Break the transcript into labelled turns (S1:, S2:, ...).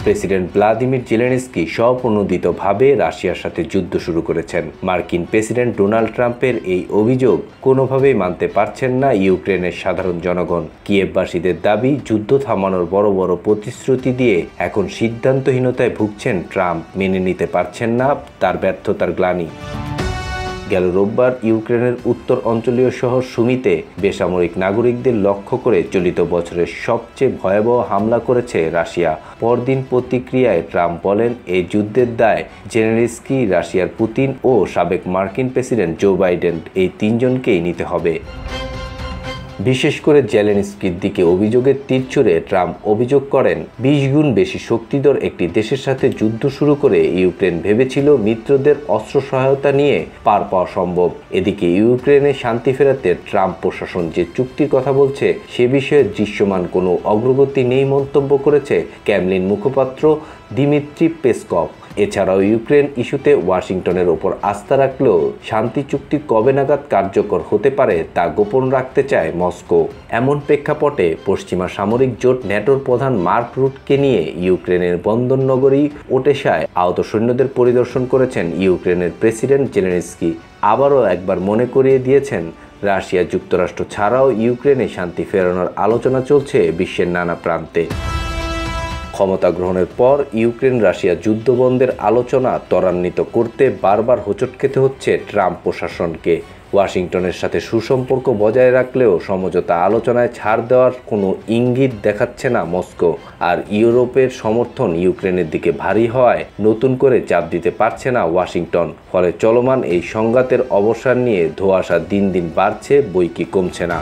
S1: President Vladimir Zelensky স্বপ্রণোদিতভাবে রাশিয়ার সাথে যুদ্ধ শুরু করেছেন। মার্কিন প্রেসিডেন্ট ডোনাল্ড ট্রাম্পের এই অভিযোগ কোনোভাবেই মানতে পারছেন না ইউক্রেনের সাধারণ জনগণ। কিয়েভবাসীদের দাবি, যুদ্ধ থামানোর বড় বড় প্রতিশ্রুতি দিয়ে এখন সিদ্ধান্তহীনতায় ভুগছেন ট্রাম্প, মেনে নিতে পারছেন না তার ব্যর্থতার গ্লানি। গেল রোববার ইউক্রেনের উত্তর অঞ্চলীয় শহর সুমিতে বেসামরিক নাগরিকদের লক্ষ্য করে চলিত বছরের সবচেয়ে ভয়াবহ হামলা করেছে রাশিয়া। পরদিন প্রতিক্রিয়ায় ট্রাম্প বলেন, এই যুদ্ধের দায় জেলেনস্কি, রাশিয়ার পুতিন ও সাবেক মার্কিন প্রেসিডেন্ট জো বাইডেন, এই তিনজনকেই নিতে হবে। বিশেষ করে জেলেনস্কির দিকে অভিযোগের তীর ছুঁড়ে ট্রাম্প অভিযোগ করেন, 20 গুণ বেশি শক্তিধর একটি দেশের সাথে যুদ্ধ শুরু করে ইউক্রেন ভেবেছিল মিত্রদের অস্ত্র সহায়তা নিয়ে পার পাওয়া সম্ভব। এদিকে ইউক্রেনে শান্তি ফেরাতে ট্রাম্প প্রশাসন যে চুক্তির কথা বলছে সে বিষয়ে দৃশ্যমান কোনো অগ্রগতি নেই মন্তব্য করেছে ক্রেমলিন মুখপাত্র দিমিত্রি পেসকভ। এছাড়াও ইউক্রেন ইস্যুতে ওয়াশিংটনের ওপর আস্থা রাখলেও শান্তি চুক্তি কবে নাগাদ কার্যকর হতে পারে তা গোপন রাখতে চায় মস্কো। এমন প্রেক্ষাপটে পশ্চিমা সামরিক জোট ন্যাটোর প্রধান মার্ক রুটকে নিয়ে ইউক্রেনের বন্দরনগরী ওডেসায় আহত সৈন্যদের পরিদর্শন করেছেন ইউক্রেনের প্রেসিডেন্ট জেলেনস্কি। আবারও একবার মনে করিয়ে দিয়েছেন, রাশিয়া যুক্তরাষ্ট্র ছাড়াও ইউক্রেনে শান্তি ফেরানোর আলোচনা চলছে বিশ্বের নানা প্রান্তে। ক্ষমতা গ্রহণের পর ইউক্রেন রাশিয়া যুদ্ধবন্ধের আলোচনা ত্বরান্বিত করতে বারবার হোঁচট খেতে হচ্ছে ট্রাম্প প্রশাসনকে। ওয়াশিংটনের সাথে সুসম্পর্ক বজায় রাখলেও সমঝোতা আলোচনায় ছাড় দেওয়ার কোনো ইঙ্গিত দেখাচ্ছে না মস্কো। আর ইউরোপের সমর্থন ইউক্রেনের দিকে ভারী হওয়ায় নতুন করে চাপ দিতে পারছে না ওয়াশিংটন। ফলে চলমান এই সংঘাতের অবসান নিয়ে ধোঁয়াশা দিন দিন বাড়ছে, বই কি কমছে না।